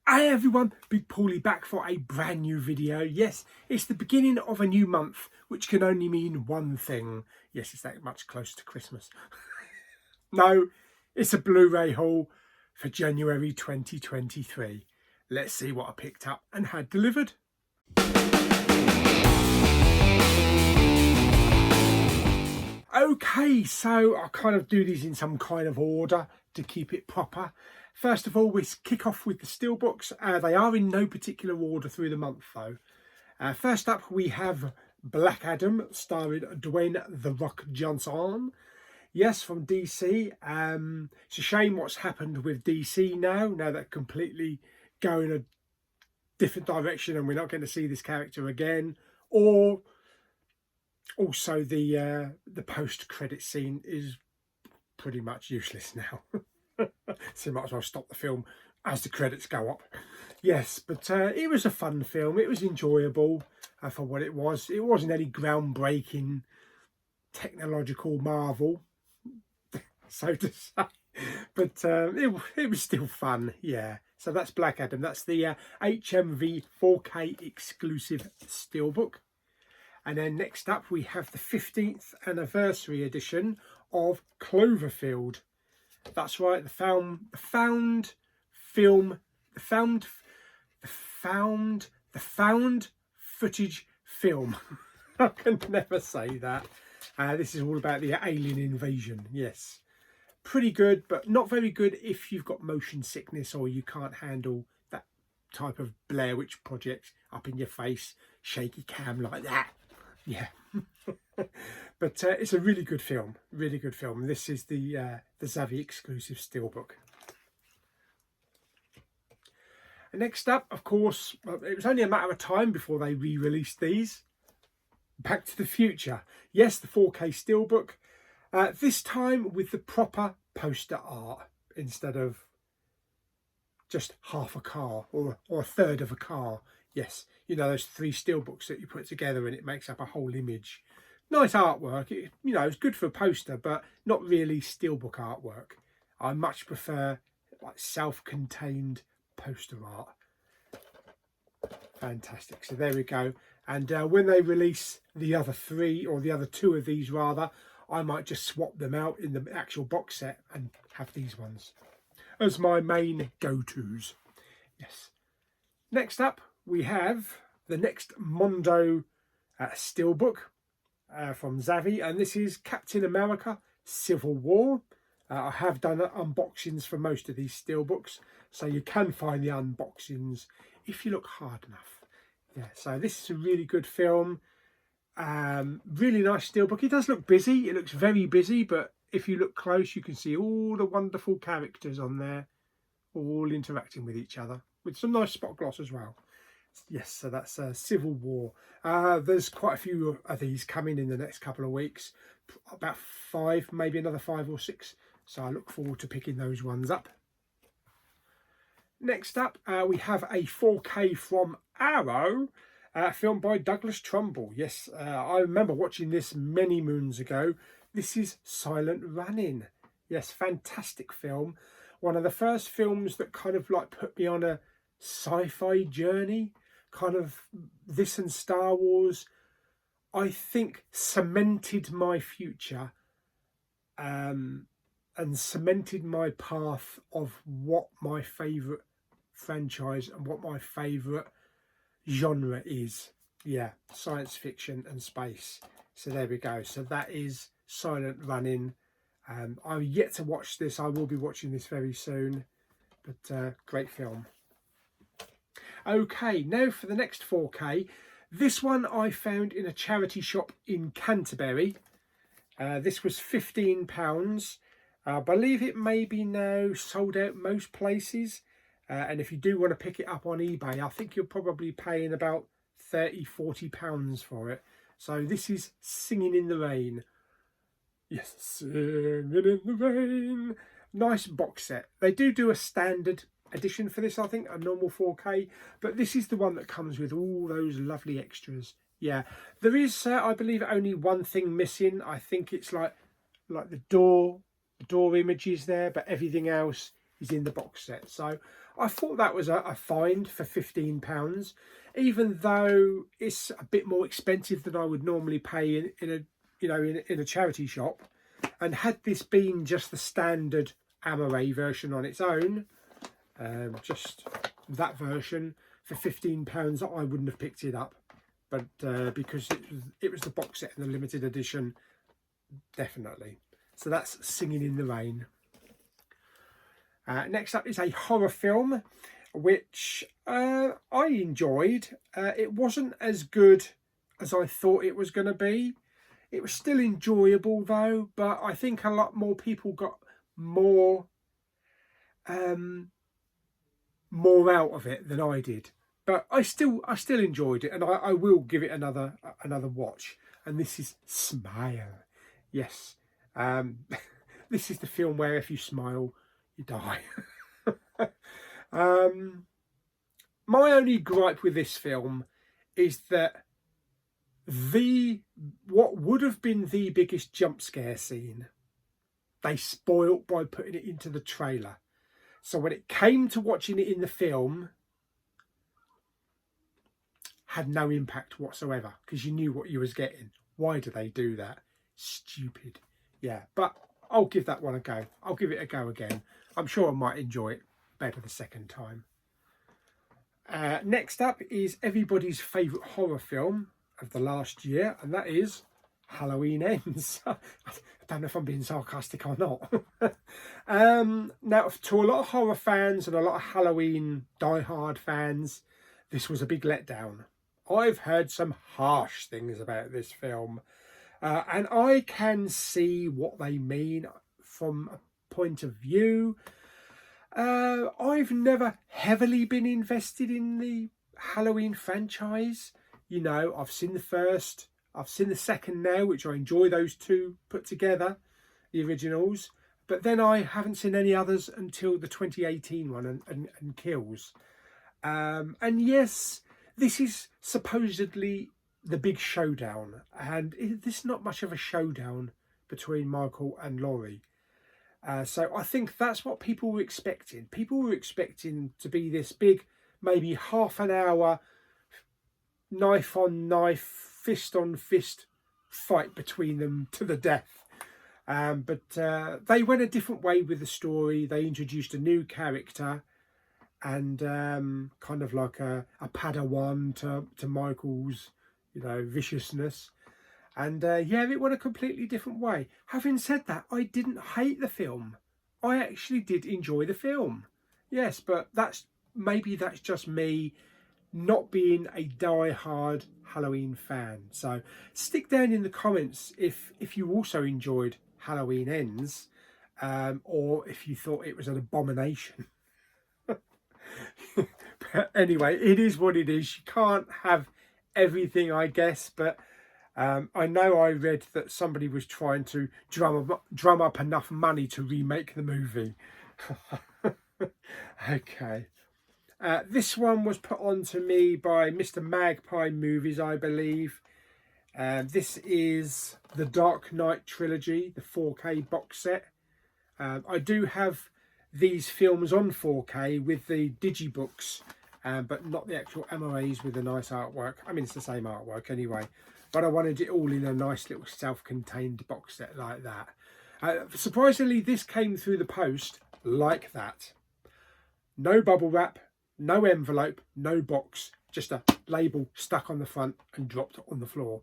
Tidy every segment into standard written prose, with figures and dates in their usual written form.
Hey everyone, Big Pauly back for a brand new video. Yes, it's the beginning of a new month, which can only mean one thing. Yes, it's that much closer to Christmas. No, it's a Blu-ray haul for January 2023. Let's see what I picked up and had delivered. Okay, so I'll kind of do these in some kind of order to keep it proper. First of all, we kick off with the steelbooks. They are in no particular order through the month though. First up, we have Black Adam, starring Dwayne "The Rock" Johnson. Yes, from DC. It's a shame what's happened with DC now they're completely going a different direction and we're not going to see this character again. Or also the post-credit scene is pretty much useless now. So you might as well stop the film as the credits go up. Yes, but it was a fun film. It was enjoyable for what it was. It wasn't any groundbreaking technological marvel, so to say, but it was still fun. Yeah, so that's Black Adam. That's the HMV 4K exclusive steelbook. And then next up we have the 15th anniversary edition of Cloverfield. That's right, the found footage film. I can never say that. This is all about the alien invasion. Yes, pretty good, but not very good if you've got motion sickness or you can't handle that type of Blair Witch Project up in your face, shaky cam like that. Yeah. But it's a really good film, really good film. This is the Zavvi exclusive steelbook. And next up, of course, it was only a matter of time before they re-released these. Back to the Future. Yes, the 4K steelbook. This time with the proper poster art instead of just half a car or a third of a car. Yes, you know, those 3 steelbooks that you put together and it makes up a whole image. Nice artwork, it's good for a poster, but not really steelbook artwork. I much prefer like self-contained poster art. Fantastic. So there we go. And when they release the other 3, or the other 2 of these rather, I might just swap them out in the actual box set and have these ones as my main go-tos. Yes. Next up, we have the next Mondo steelbook from Zavvi, and this is Captain America Civil War. I have done unboxings for most of these steelbooks, so you can find the unboxings if you look hard enough. Yeah, so this is a really good film. Really nice steelbook. It does look busy. It looks very busy, but if you look close, you can see all the wonderful characters on there, all interacting with each other, with some nice spot gloss as well. Yes, so that's Civil War. There's quite a few of these coming in the next couple of weeks. About 5, maybe another 5 or 6. So I look forward to picking those ones up. Next up, we have a 4K from Arrow, filmed by Douglas Trumbull. Yes, I remember watching this many moons ago. This is Silent Running. Yes, fantastic film. One of the first films that kind of like put me on a sci-fi journey. Kind of this and Star Wars, I think, cemented my future and cemented my path of what my favourite franchise and what my favourite genre is. Yeah, science fiction and space. So there we go. So that is Silent Running. I'm yet to watch this. I will be watching this very soon. But great film. Okay, now for the next 4K. This one I found in a charity shop in Canterbury. This was £15. I believe it may be now sold out most places. And if you do want to pick it up on eBay, I think you're probably paying about £30–40 for it. So this is Singing in the Rain. Yes, Singing in the Rain. Nice box set. They do a standard edition for this, I think, a normal 4K, but this is the one that comes with all those lovely extras. Yeah, there is I believe only one thing missing. I think it's like the door images there, but everything else is in the box set. So I thought that was a find for £15, even though it's a bit more expensive than I would normally pay in a in a charity shop. And had this been just the standard Amaray version on its own, just that version for £15, I wouldn't have picked it up. But because it was the box set and the limited edition, definitely. So that's Singing in the Rain. Next up is a horror film, which I enjoyed. It wasn't as good as I thought it was going to be. It was still enjoyable though, but I think a lot more people got more out of it than I did. But I still enjoyed it, and I will give it another watch. And this is Smile. Yes, this is the film where if you smile, you die. My only gripe with this film is that what would have been the biggest jump scare scene, they spoilt by putting it into the trailer. So when it came to watching it in the film, had no impact whatsoever because you knew what you was getting. Why do they do that? Stupid. Yeah, but I'll give that one a go. I'll give it a go again. I'm sure I might enjoy it better the second time. Next up is everybody's favourite horror film of the last year, and that is Halloween Ends. I don't know if I'm being sarcastic or not. Now, to a lot of horror fans and a lot of Halloween die-hard fans, this was a big letdown. I've heard some harsh things about this film, and I can see what they mean from a point of view. I've never heavily been invested in the Halloween franchise. You know, I've seen the first, I've seen the second now, which I enjoy those two put together, the originals. But then I haven't seen any others until the 2018 one and Kills. And yes, this is supposedly the big showdown. And this is not much of a showdown between Michael and Laurie. So I think that's what people were expecting. People were expecting to be this big, maybe half an hour, knife on knife, fist on fist fight between them to the death. But they went a different way with the story. They introduced a new character and kind of like a Padawan to Michael's, viciousness. And yeah, it went a completely different way. Having said that, I didn't hate the film. I actually did enjoy the film. Yes, but maybe that's just me not being a die-hard Halloween fan. So stick down in the comments if you also enjoyed Halloween Ends, or if you thought it was an abomination. But anyway, it is what it is. You can't have everything, I guess, but I know I read that somebody was trying to drum up enough money to remake the movie. Okay. This one was put on to me by Mr. Magpie Movies, I believe. This is the Dark Knight trilogy, the 4K box set. I do have these films on 4K with the digibooks, but not the actual MOAs with the nice artwork. I mean, it's the same artwork anyway. But I wanted it all in a nice little self-contained box set like that. Surprisingly, this came through the post like that. No bubble wrap, no envelope, no box, just a label stuck on the front and dropped on the floor.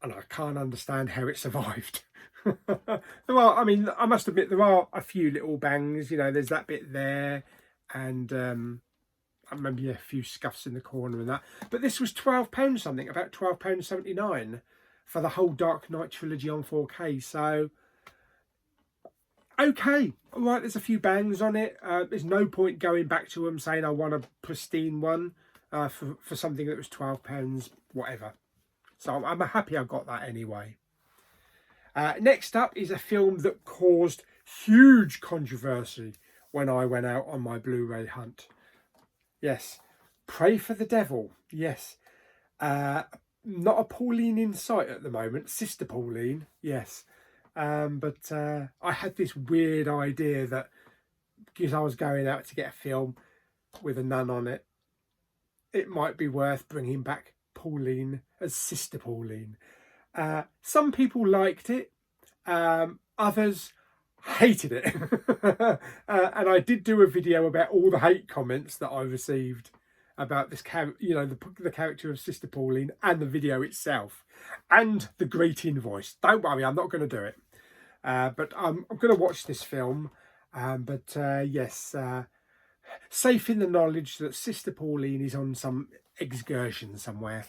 And I can't understand how it survived. Well, I mean, I must admit there are a few little bangs, there's that bit there, and maybe a few scuffs in the corner and that. But this was £12 something, about £12.79 for the whole Dark Knight trilogy on 4K. So, okay, all right, there's a few bangs on it. There's no point going back to them saying I want a pristine one for something that was £12, whatever. So I'm happy I got that anyway. Next up is a film that caused huge controversy when I went out on my Blu-ray hunt. Yes, Pray for the Devil. Yes, not a Pauline in sight at the moment. Sister Pauline, yes. But I had this weird idea that because I was going out to get a film with a nun on it, it might be worth bringing back Pauline as Sister Pauline. Some people liked it, others hated it. And I did do a video about all the hate comments that I received about this the character of Sister Pauline, and the video itself, and the greeting voice. Don't worry, I'm not going to do it, but I'm going to watch this film. Yes, safe in the knowledge that Sister Pauline is on some excursion somewhere.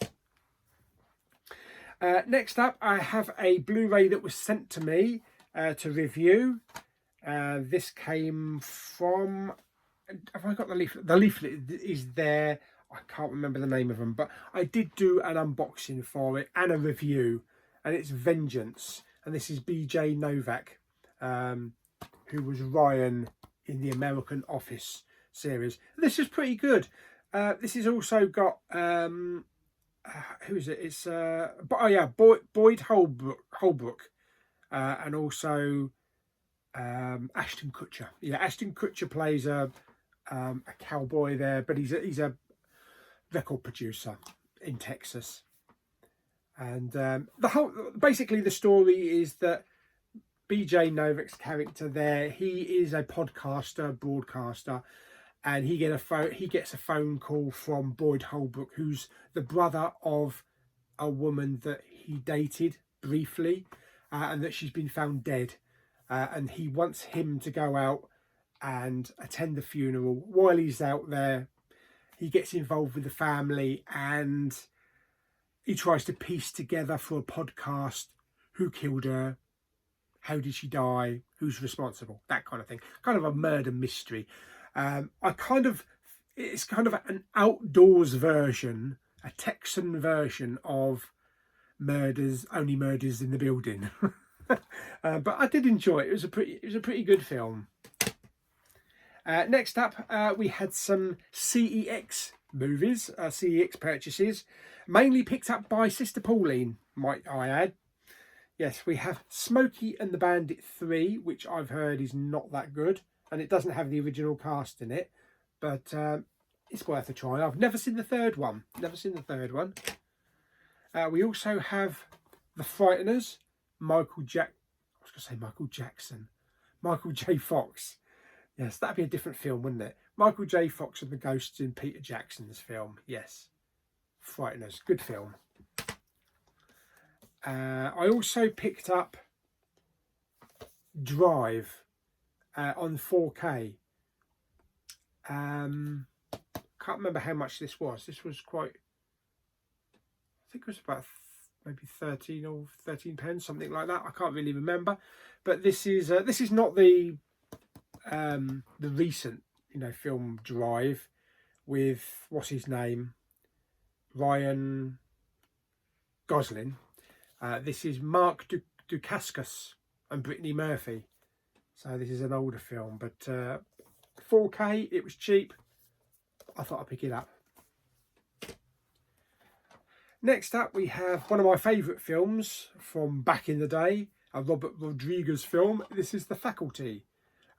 Next up, I have a Blu-ray that was sent to me to review. This came from... Have I got the leaflet? The leaflet is there. I can't remember the name of them, but I did do an unboxing for it and a review, and it's Vengeance. And this is BJ Novak, who was Ryan in the American Office series. This is pretty good. This has also got who is it? It's Boyd Holbrook, and also Ashton Kutcher. Yeah, Ashton Kutcher plays a cowboy there, but he's a record producer in Texas. And basically the story is that BJ Novak's character there, he is a broadcaster, and he gets a phone call from Boyd Holbrook, who's the brother of a woman that he dated briefly, and that she's been found dead. And he wants him to go out and attend the funeral. While he's out there, he gets involved with the family, and he tries to piece together for a podcast who killed her, how did she die, who's responsible, that kind of thing. Kind of a murder mystery. It's kind of an outdoors version, a Texan version of Only Murders in the Building. But I did enjoy it. It was a pretty good film. Next up, we had some CEX movies, CEX purchases, mainly picked up by Sister Pauline, might I add. Yes, we have Smokey and the Bandit 3, which I've heard is not that good, and it doesn't have the original cast in it, but it's worth a try. I've never seen the third one. We also have The Frighteners, Michael J. Fox. Yes, that'd be a different film, wouldn't it? Michael J. Fox and the ghosts in Peter Jackson's film. Yes, Frighteners, good film. I also picked up Drive on 4K. Can't remember how much this was. This was quite... I think it was about maybe 13 or 13 pence, something like that. I can't really remember. But this is not the recent film Drive with what's his name, Ryan Gosling. This is Mark Dacascos and Brittany Murphy. So this is an older film, but 4K, it was cheap. I thought I'd pick it up. Next up, we have one of my favourite films from back in the day, a Robert Rodriguez film. This is The Faculty,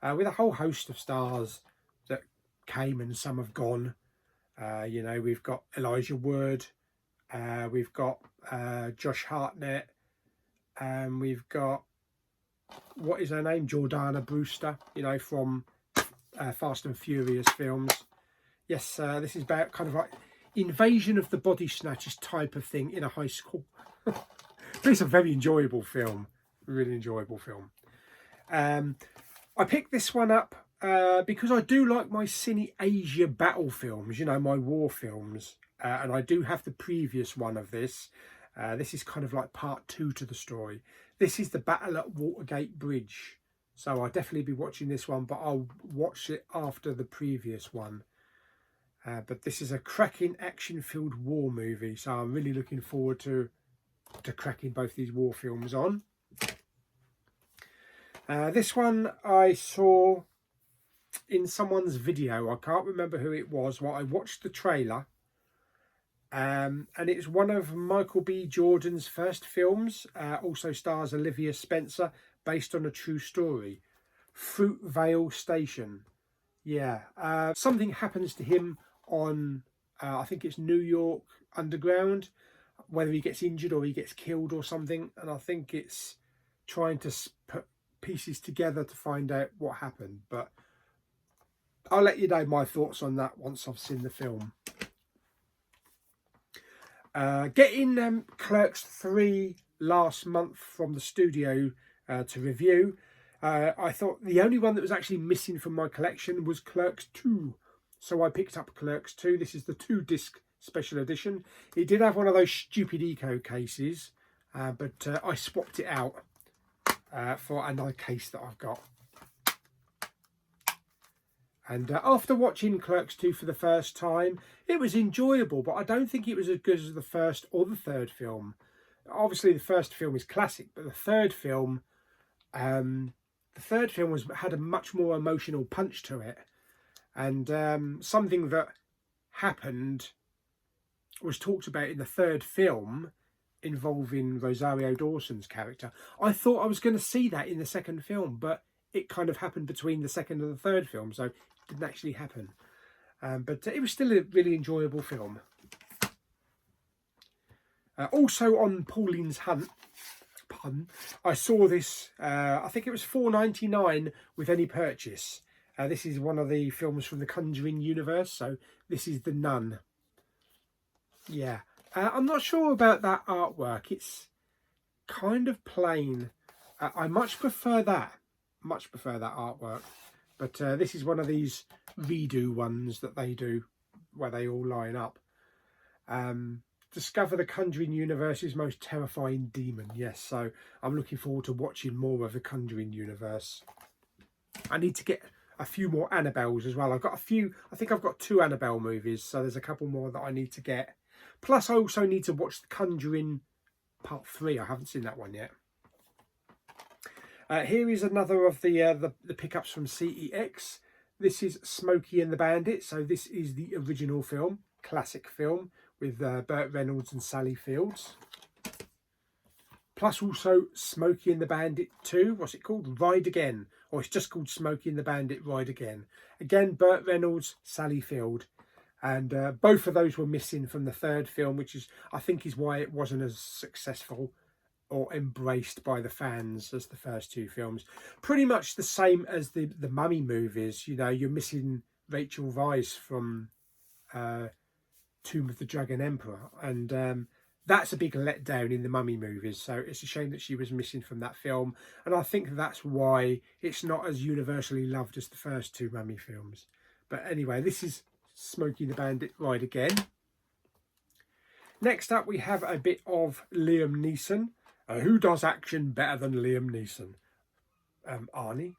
with a whole host of stars that came and some have gone. We've got Elijah Wood, we've got Josh Hartnett, and we've got, what is her name, Jordana Brewster, from Fast and Furious films. Yes, this is about kind of like Invasion of the Body Snatchers type of thing in a high school. It's a very enjoyable film, really enjoyable film. I picked this one up because I do like my Cine Asia battle films, my war films, and I do have the previous one of this. This is kind of like part 2 to the story. This is the Battle at Watergate Bridge, so I'll definitely be watching this one, but I'll watch it after the previous one. But this is a cracking action-filled war movie, so I'm really looking forward to cracking both these war films on. This one I saw in someone's video. I can't remember who it was. Well, I watched the trailer, and it's one of Michael B. Jordan's first films. Also stars Olivia Spencer, based on a true story. Fruitvale Station. Yeah, something happens to him on, I think it's New York Underground, whether he gets injured or he gets killed or something. And I think it's trying to put pieces together to find out what happened. But I'll let you know my thoughts on that once I've seen the film. Getting Clerks 3 last month from the studio to review. I thought the only one that was actually missing from my collection was Clerks 2. So I picked up Clerks 2. This is the 2-disc special edition. It did have one of those stupid eco cases, but I swapped it out for another case that I've got. And after watching Clerks 2 for the first time, it was enjoyable, but I don't think it was as good as the first or the third film. Obviously, the first film is classic, but the third film had a much more emotional punch to it. And something that happened was talked about in the third film involving Rosario Dawson's character. I thought I was going to see that in the second film, but it kind of happened between the second and the third film, so it didn't actually happen. But it was still a really enjoyable film. Also on Pauline's Hunt, I saw this, I think it was $4.99 with any purchase. This is one of the films from the Conjuring universe, so this is The Nun. Yeah, I'm not sure about that artwork. It's kind of plain. I much prefer that artwork. But this is one of these redo ones that they do, where they all line up. Discover the Conjuring universe's most terrifying demon. Yes, so I'm looking forward to watching more of the Conjuring universe. I need to get a few more Annabelles as well. I've got a few, I think I've got 2 Annabelle movies, so there's a couple more that I need to get. Plus I also need to watch The Conjuring Part 3. I haven't seen that one yet. Here is another of the pickups from CEX. This is Smokey and the Bandit. So this is the original film, classic film, with Burt Reynolds and Sally Fields. Plus also Smokey and the Bandit 2. What's it called? Ride Again. Or it's just called Smokey and the Bandit Ride Again. Again, Burt Reynolds, Sally Field. And both of those were missing from the third film, which is, I think, is why it wasn't as successful or embraced by the fans as the first 2 films. Pretty much the same as the Mummy movies. You know, you're missing Rachel Weisz from Tomb of the Dragon Emperor, and that's a big letdown in the Mummy movies. So it's a shame that she was missing from that film, and I think that's why it's not as universally loved as the first 2 Mummy films. But anyway, this is Smokey the Bandit Ride Again. Next up we have a bit of Liam Neeson. Who does action better than Liam Neeson? Arnie.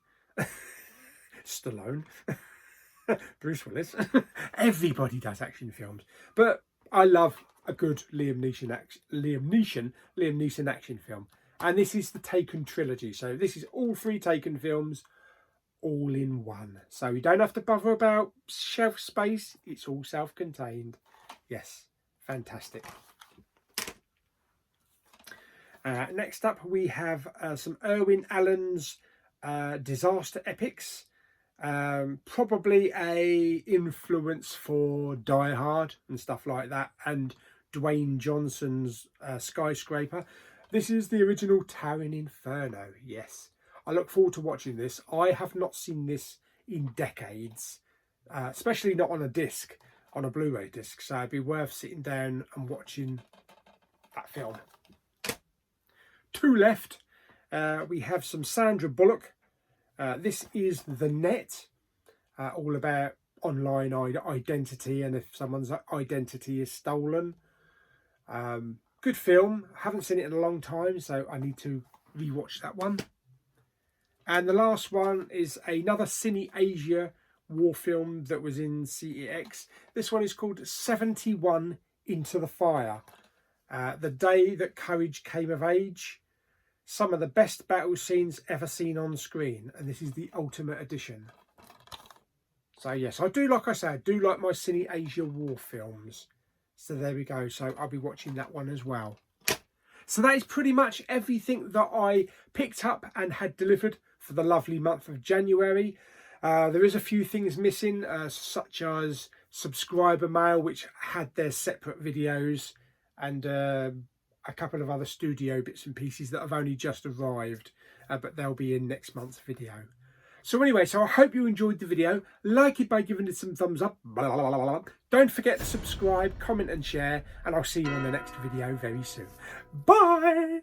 Stallone. Bruce Willis. Everybody does action films. But I love a good Liam Neeson action film. And this is the Taken trilogy. So this is all 3 Taken films all in one. So you don't have to bother about shelf space. It's all self-contained. Yes, fantastic. Next up we have some Irwin Allen's disaster epics. Probably a influence for Die Hard and stuff like that, and Dwayne Johnson's Skyscraper. This is the original Towering Inferno. Yes, I look forward to watching this. I have not seen this in decades, especially not on a disc, on a Blu-ray disc, so it'd be worth sitting down and watching that film. 2 left. We have some Sandra Bullock. This is The Net, all about online identity and if someone's identity is stolen. Good film. Haven't seen it in a long time, so I need to rewatch that one. And the last one is another Cine Asia war film that was in CEX. This one is called 71 Into the Fire. The Day That Courage Came of Age. Some of the best battle scenes ever seen on screen, and this is the Ultimate Edition. So yes, I do, like I say, I do like my Cine Asia war films. So there we go. So I'll be watching that one as well. So that is pretty much everything that I picked up and had delivered for the lovely month of January. There is a few things missing, such as subscriber mail, which had their separate videos, and a couple of other studio bits and pieces that have only just arrived, but they'll be in next month's video. So anyway, so I hope you enjoyed the video. Like it by giving it some thumbs up. Blah, blah, blah, blah. Don't forget to subscribe, comment and share, and I'll see you on the next video very soon. Bye!